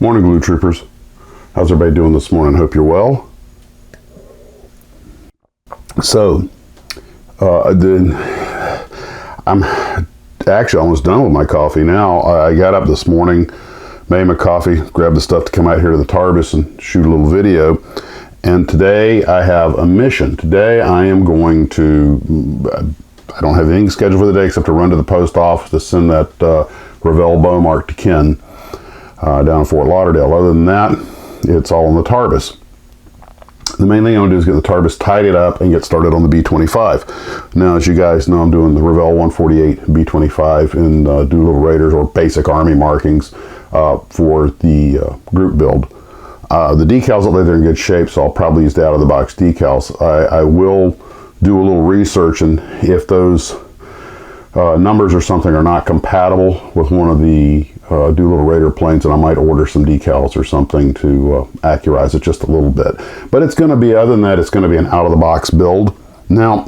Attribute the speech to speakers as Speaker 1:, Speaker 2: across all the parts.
Speaker 1: Morning, Glue Troopers. How's everybody doing this morning? Hope you're well. So, I'm actually almost done with my coffee now. I got up this morning, made my coffee, grabbed the stuff to come out here to the Tarbis and shoot a little video. And today I have a mission. Today I am going to, I don't have anything scheduled for the day except to run to the post office to send that Revell bow mark to Ken down in Fort Lauderdale. Other than that, it's all on the Tarbis. The main thing I want to do is get the Tarbis tidied up and get started on the B25. Now, as you guys know, I'm doing the Revell 148 B25 in Doolittle Raiders, or basic Army markings, for the group build. The decals look like they're in good shape, so I'll probably use the out-of-the-box decals. I will do a little research, and if those numbers or something are not compatible with one of the Doolittle Raider planes, and I might order some decals or something to accurize it just a little bit. But it's going to be, other than that, it's going to be an out-of-the-box build. Now,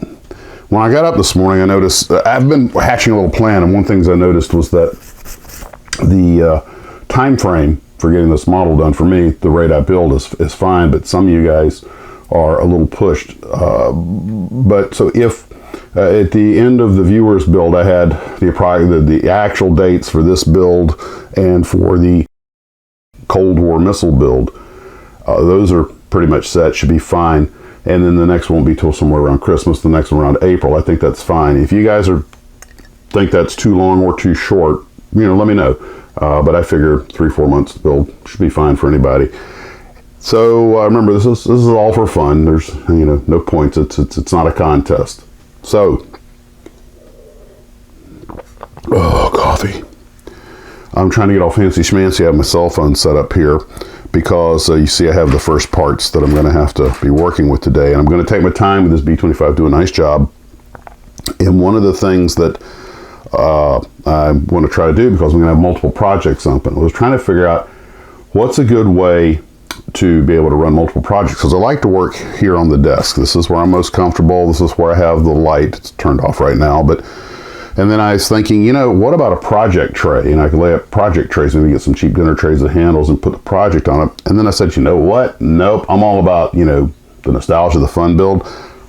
Speaker 1: when I got up this morning, I noticed, I've been hatching a little plan, and one of the things I noticed was that the time frame for getting this model done, for me, the rate I build is fine, but some of you guys are a little pushed. But so if at the end of the viewer's build, I had the actual dates for this build and for the Cold War missile build. Those are pretty much set, should be fine. And then the next one won't be till somewhere around Christmas, the next one around April. I think that's fine. If you guys think that's too long or too short, let me know. But I figure 3-4 months build should be fine for anybody. So remember, this is all for fun. There's no points. It's not a contest. So, coffee. I'm trying to get all fancy schmancy. I have my cell phone set up here because you see I have the first parts that I'm going to have to be working with today. And I'm going to take my time with this B-25, do a nice job. And one of the things that I want to try to do, because I'm going to have multiple projects open, was trying to figure out what's a good way to be able to run multiple projects, because I like to work here on the desk. This is where I'm most comfortable. This is where I have the light. It's turned off right now, and then I was thinking, what about a project tray? And I could lay up project trays, maybe get some cheap dinner trays with handles and put the project on it. And then I said, you know what? Nope. I'm all about, the nostalgia, the fun build.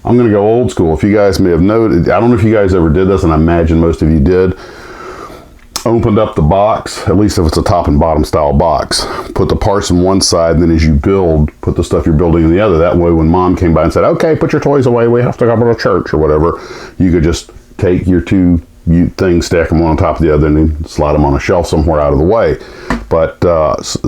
Speaker 1: I'm going to go old school. If you guys may have noted, I don't know if you guys ever did this, and I imagine most of you did. Opened up the box, at least if it's a top and bottom style box, put the parts on one side, and then as you build, put the stuff you're building in the other. That way when mom came by and said, okay, put your toys away, we have to go to church or whatever, you could just take your two things, stack them one on top of the other, and then slide them on a shelf somewhere out of the way. But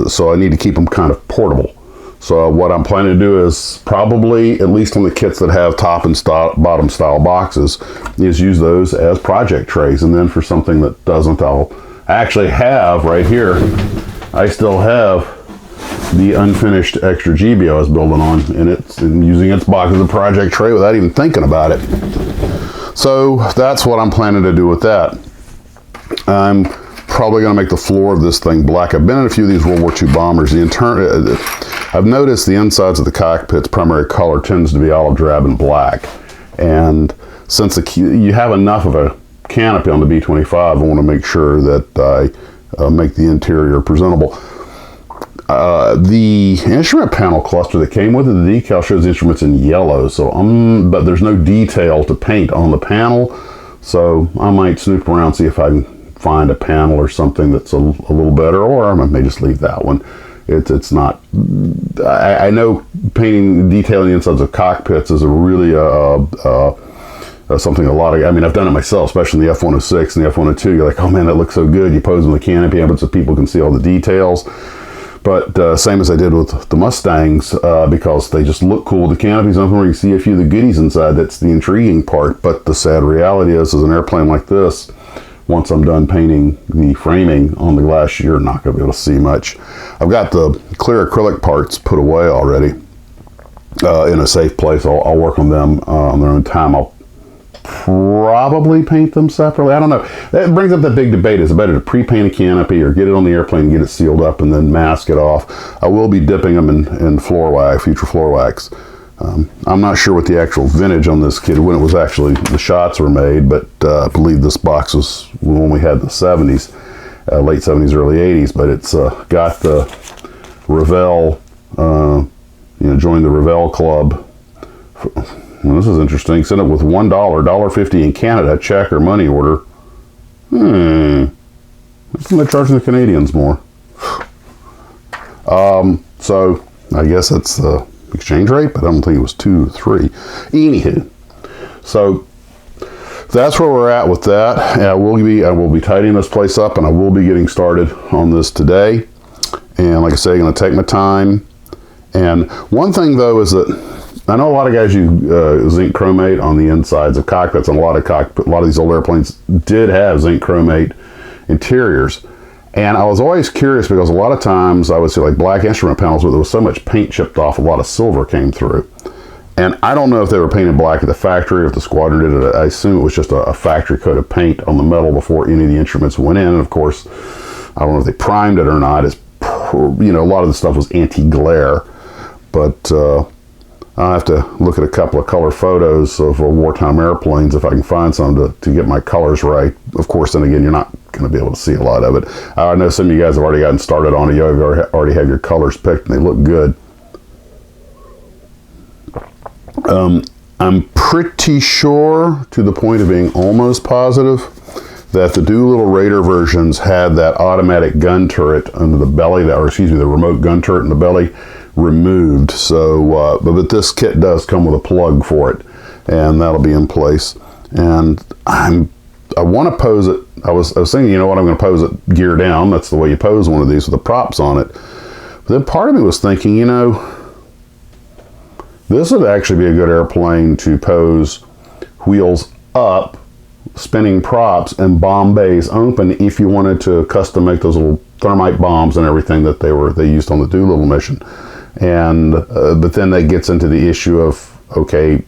Speaker 1: so I need to keep them kind of portable. So what I'm planning to do is probably, at least on the kits that have top and bottom style boxes, is use those as project trays. And then for something that doesn't, I'll actually have right here, I still have the unfinished extra GB I was building on, and using its box as a project tray without even thinking about it. So that's what I'm planning to do with that. I'm probably going to make the floor of this thing black. I've been in a few of these World War II bombers. I've noticed the insides of the cockpit's primary color tends to be olive drab and black. And since you have enough of a canopy on the B-25, I want to make sure that I make the interior presentable. The instrument panel cluster that came with it, the decal shows the instruments in yellow, but there's no detail to paint on the panel. So I might snoop around, see if I can find a panel or something that's a little better, or I may just leave that one. It's not, I know painting, detailing the insides of cockpits is a really something I've done it myself, especially in the F-106 and the F-102. You're like, oh man, that looks so good. You pose on the canopy so people can see all the details. But same as I did with the Mustangs, because they just look cool. The canopy's open where you see a few of the goodies inside. That's the intriguing part. But the sad reality is an airplane like this, once I'm done painting the framing on the glass, you're not going to be able to see much. I've got the clear acrylic parts put away already in a safe place. I'll work on them on their own time. I'll probably paint them separately. I don't know. That brings up that big debate. Is it better to pre-paint a canopy or get it on the airplane and get it sealed up and then mask it off? I will be dipping them in floor wax, future floor wax. I'm not sure what the actual vintage on this kit, when it was actually, the shots were made, but I believe this box was when we had the 70s, late 70s, early 80s, but it's got the Revell, join the Revell Club. Well, this is interesting. Send it with $1, $1.50 in Canada, check or money order. How come they're charging the Canadians more? So I guess that's the exchange rate, but I don't think it was 2 to 3. Anywho, so that's where we're at with that. And I will be tidying this place up, and I will be getting started on this today. And like I say, I'm going to take my time. And one thing though is that I know a lot of guys use zinc chromate on the insides of cockpits, and a lot of these old airplanes did have zinc chromate interiors. And I was always curious because a lot of times I would see like black instrument panels where there was so much paint chipped off, a lot of silver came through. And I don't know if they were painted black at the factory, or if the squadron did it. I assume it was just a factory coat of paint on the metal before any of the instruments went in. And of course, I don't know if they primed it or not. A lot of the stuff was anti-glare. But I'll have to look at a couple of color photos of wartime airplanes if I can find some to get my colors right. Of course, then again, you're not going to be able to see a lot of it. I know some of you guys have already gotten started on it. You already have your colors picked, and they look good. I'm pretty sure, to the point of being almost positive, that the Doolittle Raider versions had that automatic gun turret under the belly, the remote gun turret in the belly removed. So, but this kit does come with a plug for it, and that'll be in place. And I want to pose it. I was thinking, I'm going to pose it gear down. That's the way you pose one of these with the props on it. But then part of me was thinking, this would actually be a good airplane to pose wheels up, spinning props, and bomb bays open if you wanted to custom make those little thermite bombs and everything that they used on the Doolittle mission. And but then that gets into the issue of, okay,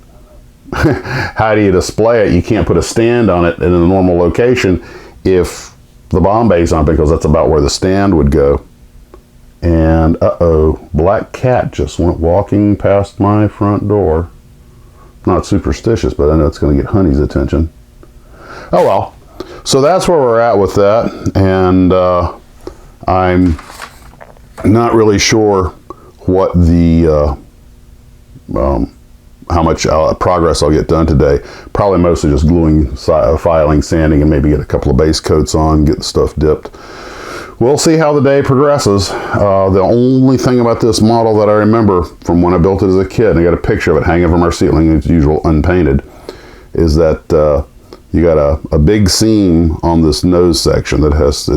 Speaker 1: how do you display it? You can't put a stand on it in a normal location if the bomb bay's on, because that's about where the stand would go. And black cat just went walking past my front door. Not superstitious, but I know it's going to get Honey's attention. Oh well. So that's where we're at with that, and I'm not really sure what the how much progress I'll get done today. Probably mostly just gluing, filing, sanding, and maybe get a couple of base coats on, get the stuff dipped. We'll see how the day progresses. The only thing about this model that I remember from when I built it as a kid, and I got a picture of it hanging from our ceiling, as usual, unpainted, is that you got a big seam on this nose section that has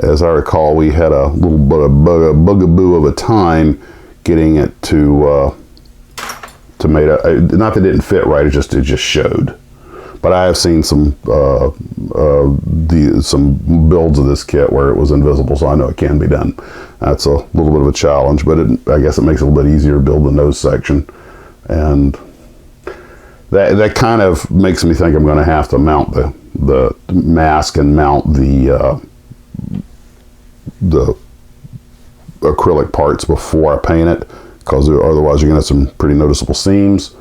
Speaker 1: as I recall, we had a little bit of bugaboo of a time getting it to made not that it didn't fit right, it just showed. But I have seen some builds of this kit where it was invisible, so I know it can be done. That's a little bit of a challenge, but I guess it makes it a little bit easier to build the nose section, and that kind of makes me think I'm going to have to mount the mask and mount the acrylic parts before I paint it, because otherwise you're going to have some pretty noticeable seams.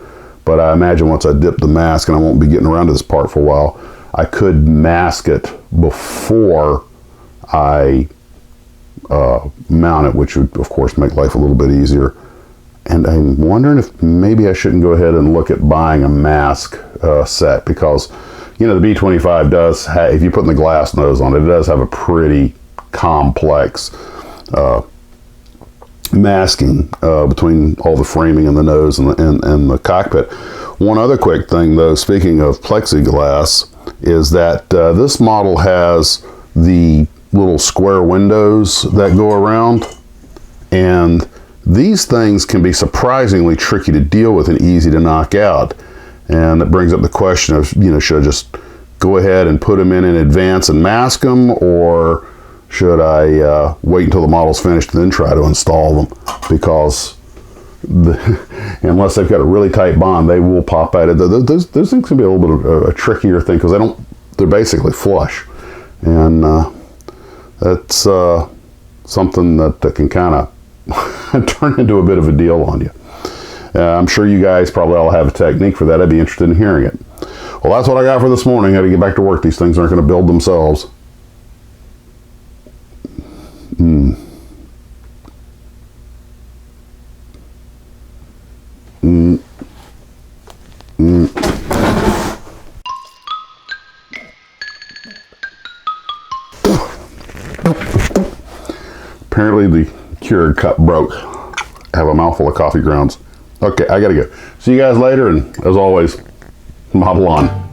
Speaker 1: But I imagine once I dip the mask, and I won't be getting around to this part for a while, I could mask it before I mount it, which would of course make life a little bit easier. And I'm wondering if maybe I shouldn't go ahead and look at buying a mask set, because the B-25 does have, if you put the glass nose on it, it does have a pretty complex masking between all the framing and the nose and the cockpit. One other quick thing though, speaking of plexiglass, is that this model has the little square windows that go around, and these things can be surprisingly tricky to deal with and easy to knock out. And it brings up the question of, should I just go ahead and put them in advance and mask them, or should I wait until the model's finished and then try to install them? Because unless they've got a really tight bond, they will pop out. Those things can be a little bit of a trickier thing, because they're basically flush. And that's something that can kind of turn into a bit of a deal on you. I'm sure you guys probably all have a technique for that. I'd be interested in hearing it. Well, that's what I got for this morning. I got to get back to work. These things aren't going to build themselves. Apparently the Keurig cup broke. I have a mouthful of coffee grounds. Okay, I gotta go. See you guys later, and as always, model on.